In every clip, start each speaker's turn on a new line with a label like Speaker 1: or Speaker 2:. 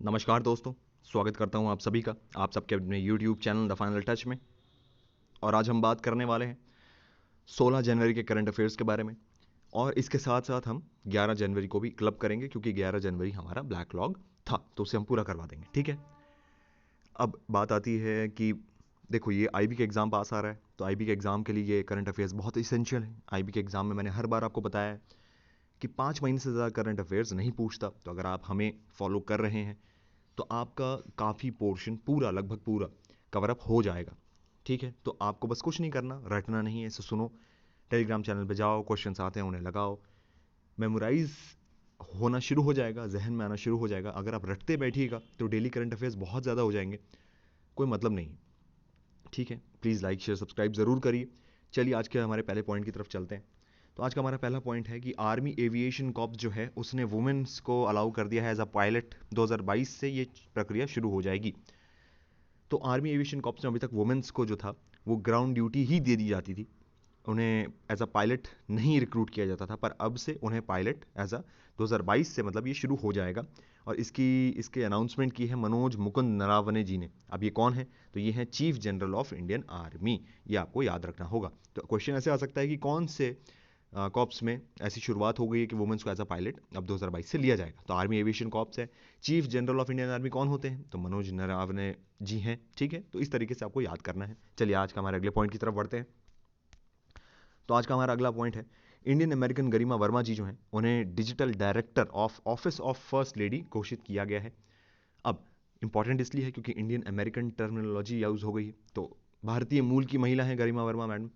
Speaker 1: नमस्कार दोस्तों, स्वागत करता हूं आप सभी का आप सबके अपने YouTube channel the final touch में। और आज हम बात करने वाले हैं 16 जनवरी के करंट अफेयर्स के बारे में। और इसके साथ साथ हम 11 जनवरी को भी क्लब करेंगे, क्योंकि 11 जनवरी हमारा ब्लैक लॉग था, तो उसे हम पूरा करवा देंगे। ठीक है, अब बात आती है कि देखो, ये आईबी के एग्ज़ाम पास आ रहा है, तो आईबी के एग्ज़ाम के लिए ये करंट अफेयर्स बहुत इसेंशियल है। आईबी के एग्ज़ाम में मैंने हर बार आपको बताया है कि 5 महीने से ज़्यादा करंट अफेयर्स नहीं पूछता। तो अगर आप हमें फॉलो कर रहे हैं तो आपका काफ़ी पोर्शन पूरा, लगभग पूरा कवर अप हो जाएगा। ठीक है, तो आपको बस कुछ नहीं करना, रटना नहीं है, इसे सुनो, टेलीग्राम चैनल पे जाओ, क्वेश्चंस आते हैं उन्हें लगाओ, मेमोराइज होना शुरू हो जाएगा, जहन में आना शुरू हो जाएगा। अगर आप रटते बैठिएगा तो डेली करंट अफेयर्स बहुत ज़्यादा हो जाएंगे, कोई मतलब नहीं। ठीक है, प्लीज़ लाइक शेयर सब्सक्राइब ज़रूर करिए। चलिए आज के हमारे पहले पॉइंट की तरफ चलते हैं। तो आज का हमारा पहला पॉइंट है कि आर्मी एविएशन कॉर्प्स जो है उसने वुमेन्स को अलाउ कर दिया है एज अ पायलट। 2022 से ये प्रक्रिया शुरू हो जाएगी। तो आर्मी एविएशन कॉर्प्स में अभी तक वुमेन्स को जो था वो ग्राउंड ड्यूटी ही दे दी जाती थी, उन्हें एज अ पायलट नहीं रिक्रूट किया जाता था। पर अब से उन्हें पायलट एज अ 2022 से मतलब ये शुरू हो जाएगा। और इसके अनाउंसमेंट की है मनोज मुकुंद नरावने जी ने। अब ये कौन है? तो ये है chief general of Indian army. ये आपको याद रखना होगा। तो क्वेश्चन ऐसे आ सकता है कि कौन से कॉप्स में ऐसी शुरुआत हो गई है कि वुमेन्स को एज अ पायलट अब 2022 से लिया जाएगा। तो आर्मी एविएशन कॉप्स है। Chief general of Indian army कौन होते हैं? तो मनोज नरावने जी हैं। ठीक है, तो इस तरीके से आपको याद करना है। चलिए आज का हमारे अगले पॉइंट की तरफ बढ़ते हैं। तो आज का हमारा अगला पॉइंट है, इंडियन अमेरिकन गरिमा वर्मा जी जो हैं उन्हें digital director of office of first lady घोषित किया गया है। अब इंपॉर्टेंट इसलिए है क्योंकि इंडियन अमेरिकन टर्मिनोलॉजी यूज हो गई है। तो भारतीय मूल की महिला है गरिमा वर्मा मैडम,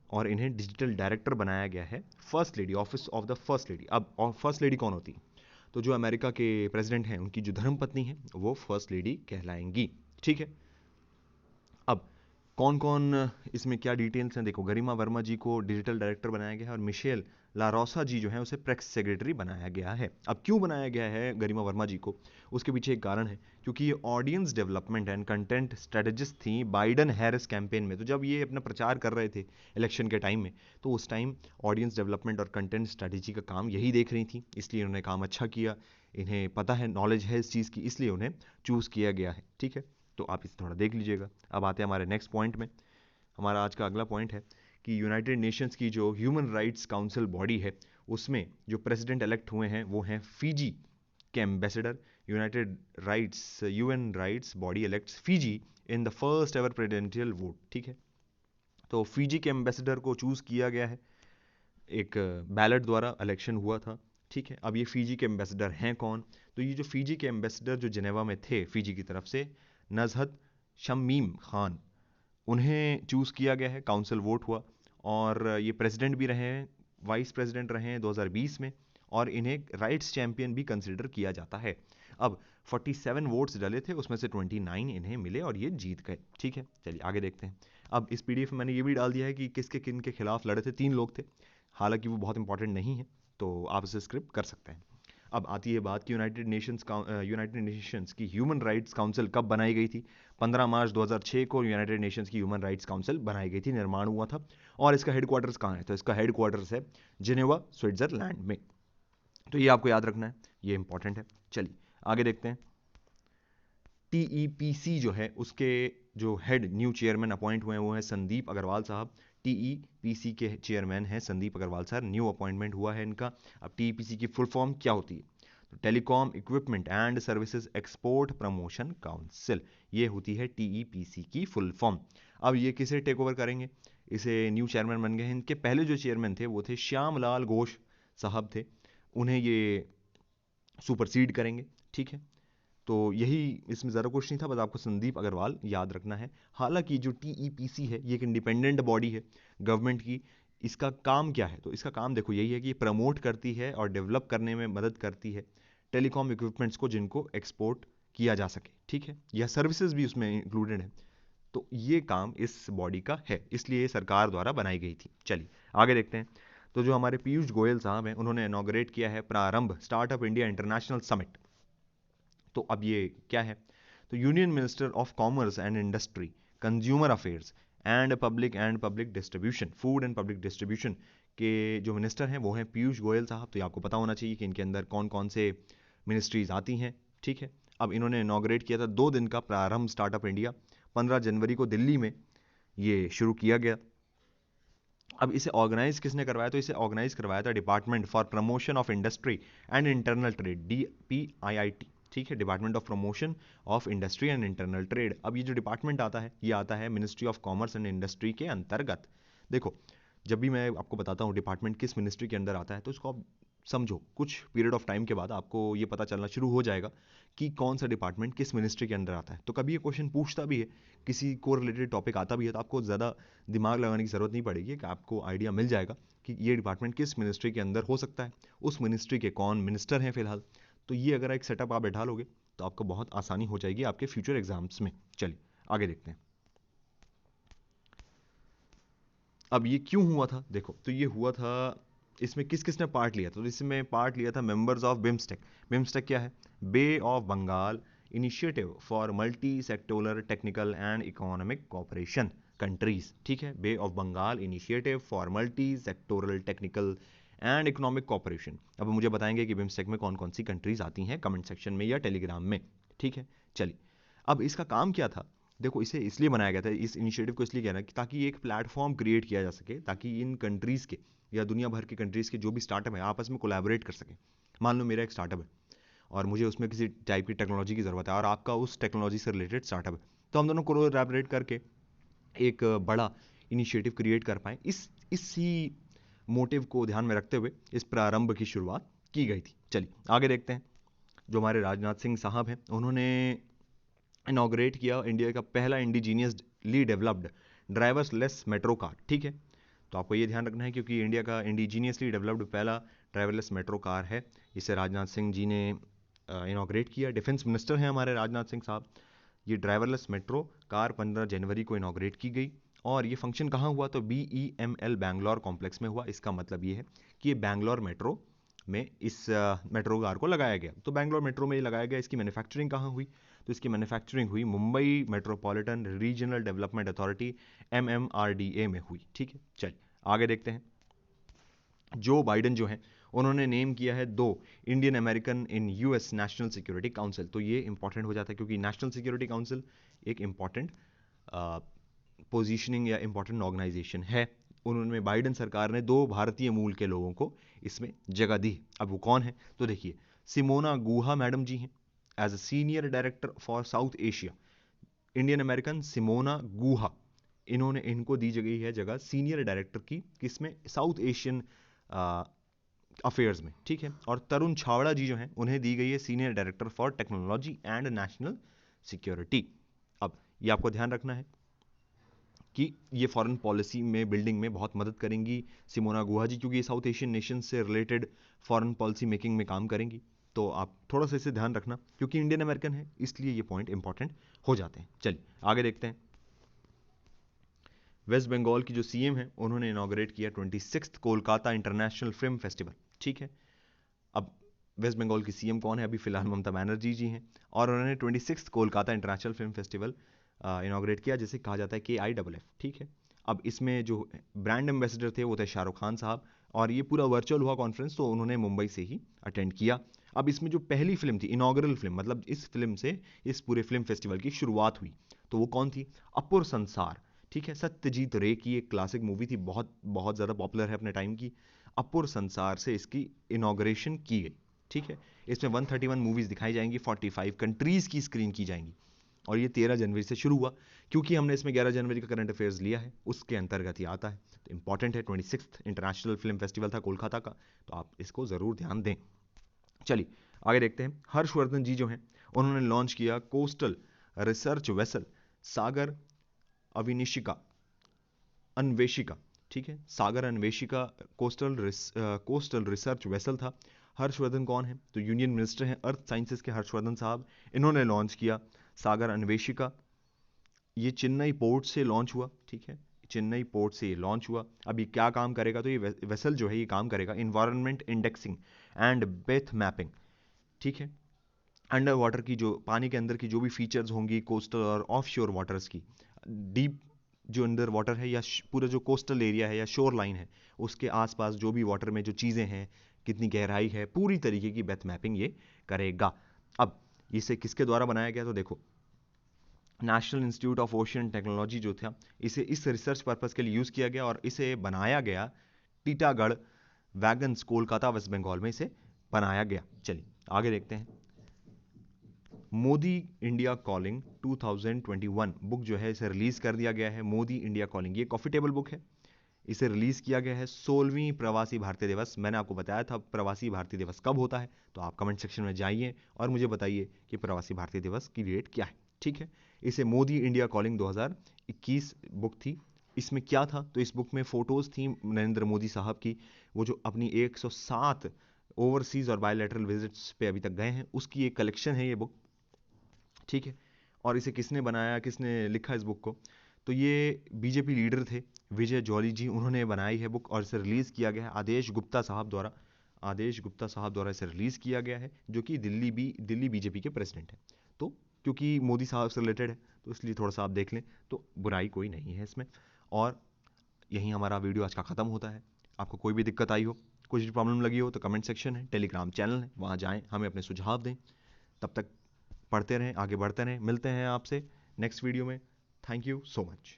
Speaker 1: और इन्हें डिजिटल डायरेक्टर बनाया गया है first lady, office of the first lady. अब फर्स्ट लेडी कौन होती है? तो जो अमेरिका के प्रेसिडेंट हैं उनकी जो धर्मपत्नी है वो फर्स्ट लेडी कहलाएंगी। ठीक है, अब कौन कौन इसमें क्या डिटेल्स हैं देखो। गरिमा वर्मा जी को डिजिटल डायरेक्टर बनाया गया है, और मिशेल लारोसा जी जो है उसे प्रेस सेक्रेटरी बनाया गया है। अब क्यों बनाया गया है गरिमा वर्मा जी को? उसके पीछे एक कारण है, क्योंकि ये audience development and content strategist थी बाइडन हैरिस कैंपेन में। तो जब ये अपना प्रचार कर रहे थे इलेक्शन के टाइम में, तो उस टाइम ऑडियंस डेवलपमेंट और कंटेंट स्ट्रेटेजी का काम यही देख रही थी, इसलिए उन्होंने काम अच्छा किया। इन्हें पता है, नॉलेज है इस चीज़ की, इसलिए उन्हें चूज़ किया गया है। ठीक है, तो आप इसे थोड़ा देख लीजिएगा। अब आते हैं हमारे नेक्स्ट पॉइंट में। हमारा आज का अगला पॉइंट है कि यूनाइटेड नेशंस की जो ह्यूमन राइट्स काउंसिल बॉडी है उसमें जो प्रेसिडेंट इलेक्ट हुए हैं वो हैं फीजी के ambassador. United rights UN rights body elects Fiji in the first ever presidential vote. ठीक है, तो फीजी के एम्बेसडर को चूज़ किया गया है, एक बैलेट द्वारा इलेक्शन हुआ था। ठीक है, अब ये फीजी के एम्बेसडर हैं कौन? तो ये जो फीजी के एम्बेसडर जो जिनेवा में थे फीजी की तरफ से, नजहत शमीम खान, उन्हें चूज़ किया गया है, काउंसिल वोट हुआ। और ये प्रेसिडेंट भी रहे हैं, वाइस प्रेसिडेंट रहे हैं 2020 में, और इन्हें राइट्स चैंपियन भी कंसिडर किया जाता है। अब 47 वोट्स डले थे, उसमें से 29 इन्हें मिले और ये जीत गए। ठीक है, चलिए आगे देखते हैं। अब इस पीडीएफ में मैंने ये भी डाल दिया है कि किसके किन के खिलाफ लड़े थे। 3 लोग थे, हालांकि वो बहुत इंपॉर्टेंट नहीं है, तो आप इसे स्क्रिप्ट कर सकते हैं। अब आती है बात कि यूनाइटेड नेशंस की ह्यूमन राइट्स काउंसिल कब बनाई गई थी? 15 मार्च 2006 को यूनाइटेड नेशंस की ह्यूमन राइट्स काउंसिल बनाई गई थी, निर्माण हुआ था। और इसका हेडक्वार्टर्स कहाँ है? तो इसका हेडक्वार्टर्स है जिनेवा, स्विट्जरलैंड में। तो ये आपको याद रखना है, ये इंपॉर्टेंट है। चलिए आगे देखते हैं। टीईपीसी जो है उसके जो हेड न्यू चेयरमैन अपॉइंट हुए हैं वो हैं संदीप अग्रवाल साहब। टीईपीसी के चेयरमैन हैं Sandeep Agarwal sir, new appointment हुआ है इनका। अब टीईपीसी की फुल फॉर्म क्या होती है? तो telecom equipment and services export promotion council, ये होती है टीईपीसी की फुल फॉर्म। अब ये किसे टेक ओवर करेंगे? इसे न्यू चेयरमैन बन गए हैं। इनके पहले जो चेयरमैन थे वो थे श्याम लाल घोष साहब थे, उन्हें ये सुपरसीड करेंगे। ठीक है, तो यही, इसमें ज़्यादा कुछ नहीं था, बस आपको संदीप अग्रवाल याद रखना है। हालांकि जो टीईपीसी है ये एक इंडिपेंडेंट बॉडी है गवर्नमेंट की। इसका काम क्या है? तो इसका काम देखो यही है कि ये प्रमोट करती है और डेवलप करने में मदद करती है टेलीकॉम इक्विपमेंट्स को जिनको एक्सपोर्ट किया जा सके। ठीक है, यह सर्विसेज भी उसमें इंक्लूडेड है। तो ये काम इस बॉडी का है, इसलिए ये सरकार द्वारा बनाई गई थी। चलिए आगे देखते हैं। तो जो हमारे पीयूष गोयल साहब हैं उन्होंने इनॉग्रेट किया है प्रारंभ स्टार्टअप इंडिया इंटरनेशनल समिट। तो अब ये क्या है? तो union minister of commerce and industry, consumer affairs and public distribution, food and public distribution के जो मिनिस्टर हैं वो हैं पीयूष गोयल साहब। तो ये आपको पता होना चाहिए कि इनके अंदर कौन कौन से मिनिस्ट्रीज आती हैं। ठीक है, अब इन्होंने इनॉग्रेट किया था 2 दिन का प्रारंभ स्टार्टअप इंडिया, 15 जनवरी को दिल्ली में ये शुरू किया गया। अब इसे ऑर्गेनाइज किसने करवाया? तो इसे ऑर्गेनाइज करवाया था department for promotion of industry and internal trade, DPIIT, ठीक है, department of promotion of industry and internal trade. अब ये जो डिपार्टमेंट आता है ये आता है ministry of commerce and industry के अंतर्गत। देखो, जब भी मैं आपको बताता हूँ डिपार्टमेंट किस मिनिस्ट्री के अंदर आता है तो इसको आप समझो, कुछ पीरियड ऑफ टाइम के बाद आपको ये पता चलना शुरू हो जाएगा कि कौन सा डिपार्टमेंट किस मिनिस्ट्री के अंदर आता है। तो कभी ये क्वेश्चन पूछता भी है, किसी को रिलेटेड टॉपिक आता भी है, तो आपको ज़्यादा दिमाग लगाने की ज़रूरत नहीं पड़ेगी कि आपको आइडिया मिल जाएगा कि ये डिपार्टमेंट किस मिनिस्ट्री के अंदर हो सकता है, उस मिनिस्ट्री के कौन मिनिस्टर हैं फिलहाल। तो ये अगर एक सेटअप आप बैठा लोगे तो आपको बहुत आसानी हो जाएगी आपके फ्यूचर एग्जाम्स में। चलिए आगे देखते हैं। अब ये क्यों हुआ था? देखो, तो ये हुआ था, इसमें किस किसने पार्ट लिया था? तो इसमें पार्ट लिया था मेंबर्स ऑफ बिम्स्टेक। बिम्स्टेक क्या है? Bay of Bengal initiative for multi sectoral technical and economic cooperation countries, ठीक है, Bay of Bengal initiative for multi sectoral technical and economic cooperation. अब मुझे बताएंगे कि बिम्स्टेक में कौन कौन सी कंट्रीज आती हैं, कमेंट सेक्शन में या टेलीग्राम में, ठीक है। चलिए, अब इसका काम क्या था? देखो, इसे इसलिए बनाया गया था, इस इनिशिएटिव को इसलिए किया ना कि ताकि एक प्लेटफॉर्म क्रिएट किया जा सके, ताकि इन कंट्रीज़ के या दुनिया भर के कंट्रीज़ के जो भी स्टार्टअप है आपस में कोलैबोरेट कर सकें। मान लो मेरा एक स्टार्टअप है और मुझे उसमें किसी टाइप की टेक्नोलॉजी की ज़रूरत है और आपका उस टेक्नोलॉजी से रिलेटेड स्टार्टअप है, तो हम दोनों कोलैबोरेट करके एक बड़ा इनिशिएटिव क्रिएट कर पाएँ। इसी मोटिव को ध्यान में रखते हुए इस प्रारंभ की शुरुआत की गई थी। चलिए आगे देखते हैं। जो हमारे राजनाथ सिंह साहब हैं, उन्होंने इनॉग्रेट किया इंडिया का पहला indigenously developed drivers less metro car, ठीक है। तो आपको ये ध्यान रखना है क्योंकि इंडिया का इंडिजीनियसली डेवलप्ड पहला ड्राइवरलेस मेट्रो कार है, इसे राजनाथ सिंह जी ने इनॉग्रेट किया। डिफेंस मिनिस्टर हैं हमारे राजनाथ सिंह साहब। ये ड्राइवरलेस मेट्रो कार 15 जनवरी को इनॉग्रेट की गई और ये फंक्शन कहाँ हुआ? तो BEML बैंगलोर कॉम्प्लेक्स में हुआ। इसका मतलब ये है कि ये बैंगलोर मेट्रो में इस मेट्रो कार को लगाया गया। तो बैंगलोर मेट्रो में ये लगाया गया। इसकी मैन्युफैक्चरिंग कहाँ हुई? तो इसकी मैन्युफैक्चरिंग हुई Mumbai metropolitan regional development authority MMRDA में हुई, ठीक है। चलिए आगे देखते हैं। जो बाइडन जो है उन्होंने नेम किया है 2 Indian American in US national security council. तो ये इंपॉर्टेंट हो जाता है क्योंकि नेशनल सिक्योरिटी काउंसिल एक इंपॉर्टेंट पोजीशनिंग या इंपॉर्टेंट ऑर्गेनाइजेशन है। उन्होंने बाइडन सरकार ने 2 भारतीय मूल के लोगों को इसमें जगह दी। अब वो कौन है? तो देखिए, सिमोना गुहा मैडम जी हैं as a senior director for South Asia. Indian American Simona Guha, इनको दी गई है जगह सीनियर डायरेक्टर की, किसमें? साउथ एशियन अफेयर्स में, ठीक है। और तरुण छावड़ा जी जो हैं उन्हें दी गई है senior director for technology and national security. अब ये आपको ध्यान रखना है कि ये फॉरेन पॉलिसी में बिल्डिंग में बहुत मदद करेंगी सिमोना गुहा जी, क्योंकि ये साउथ एशियन नेशन से रिलेटेड फॉरेन पॉलिसी मेकिंग में काम करेंगी। तो आप थोड़ा सा इसे ध्यान रखना क्योंकि इंडियन अमेरिकन है इसलिए ये पॉइंट इंपॉर्टेंट हो जाते हैं। चलिए आगे देखते हैं। वेस्ट बंगाल की जो CM है उन्होंने इनॉग्रेट किया 26th Kolkata international film festival, ठीक है। अब वेस्ट बंगाल की CM कौन है? अभी फिलहाल ममता बनर्जी जी हैं और उन्होंने 26th Kolkata international film festival inaugurate किया, जिसे कहा जाता है KIFF, ठीक है। अब इसमें जो ब्रांड एम्बेसडर थे वो थे शाहरुख खान साहब और ये पूरा वर्चुअल हुआ कॉन्फ्रेंस, तो उन्होंने मुंबई से ही अटेंड किया। अब इसमें जो पहली फिल्म थी, इनॉग्रल फिल्म, मतलब इस फिल्म से इस पूरे फिल्म फेस्टिवल की शुरुआत हुई, तो वो कौन थी? अपुर संसार, ठीक है। सत्यजीत रे की एक क्लासिक मूवी थी, बहुत बहुत ज़्यादा पॉपुलर है अपने टाइम की। अपुर संसार से इसकी इनॉग्रेशन की गई, ठीक है। इसमें 131 मूवीज़ दिखाई जाएंगी, 45 कंट्रीज़ की स्क्रीन की जाएंगी और ये 13 जनवरी से शुरू हुआ। क्योंकि हमने इसमें 11 जनवरी का करंट अफेयर्स लिया है उसके अंतर्गत ही आता है, तो इंपॉर्टेंट है। 26th इंटरनेशनल फिल्म फेस्टिवल था कोलकाता का, तो आप इसको ज़रूर ध्यान दें। चलिए आगे देखते हैं। हर्षवर्धन जी जो हैं उन्होंने लॉन्च किया कोस्टल रिसर्च वेसल सागर अविनिशिका अन्वेषिका, ठीक है। सागर अन्वेषिका कोस्टल रिसर्च वेसल था। हर्षवर्धन कौन है? तो यूनियन मिनिस्टर हैं अर्थ साइंसेज के हर्षवर्धन साहब। इन्होंने लॉन्च किया सागर अन्वेषिका। ये चेन्नई पोर्ट से लॉन्च हुआ, ठीक है। चेन्नई पोर्ट से ये लॉन्च हुआ। अब ये क्या काम करेगा? तो ये वेसल जो है ये काम करेगा environment indexing and Beth mapping, ठीक है। अंडर वाटर की, जो पानी के अंदर की जो भी फीचर्स होंगी कोस्टल और ऑफ शोर वाटर्स की, डीप जो अंडर वाटर है या पूरा जो कोस्टल एरिया है या शोर लाइन है उसके आसपास जो भी वाटर में जो चीज़ें हैं, कितनी गहराई है, पूरी तरीके की बेथ मैपिंग ये करेगा। अब इसे किसके द्वारा बनाया गया? तो देखो, national institute of ocean technology जो था, इसे इस रिसर्च पर्पस के लिए यूज़ किया गया और इसे बनाया गया टीटागढ़ वैगन्स, कोलकाता, वेस्ट बंगाल में इसे बनाया गया। चलिए आगे देखते हैं। मोदी इंडिया कॉलिंग 2021 बुक जो है इसे रिलीज कर दिया गया है। मोदी इंडिया कॉलिंग ये कॉफी टेबल बुक है, इसे रिलीज किया गया है 16वीं प्रवासी भारतीय दिवस। मैंने आपको बताया था प्रवासी भारतीय दिवस कब होता है, तो आप कमेंट सेक्शन में जाइए और मुझे बताइए कि प्रवासी भारतीय दिवस की डेट क्या है। ठीक है, इसे मोदी इंडिया कॉलिंग 2021 बुक थी। इसमें क्या था? तो इस बुक में फोटोज थी नरेंद्र मोदी साहब की, वो जो अपनी 107 ओवरसीज और बायोलैटरल विजिट्स पे अभी तक गए हैं, उसकी एक कलेक्शन है ये बुक। ठीक है, और इसे किसने बनाया, किसने लिखा इस बुक को? तो ये बीजेपी लीडर थे विजय जॉली जी, उन्होंने बनाई है बुक और इसे रिलीज किया गया है आदेश गुप्ता साहब द्वारा। आदेश गुप्ता साहब द्वारा इसे रिलीज किया गया है, जो कि दिल्ली बीजेपी के प्रेसिडेंट हैं। तो क्योंकि मोदी साहब से रिलेटेड है तो इसलिए थोड़ा सा आप देख लें, तो बुराई कोई नहीं है इसमें। और यहीं हमारा वीडियो आज का ख़त्म होता है। आपको कोई भी दिक्कत आई हो, कुछ भी प्रॉब्लम लगी हो, तो कमेंट सेक्शन है, टेलीग्राम चैनल है, वहाँ जाएं, हमें अपने सुझाव दें। तब तक पढ़ते रहें, आगे बढ़ते रहें। मिलते हैं आपसे नेक्स्ट वीडियो में। Thank you so much.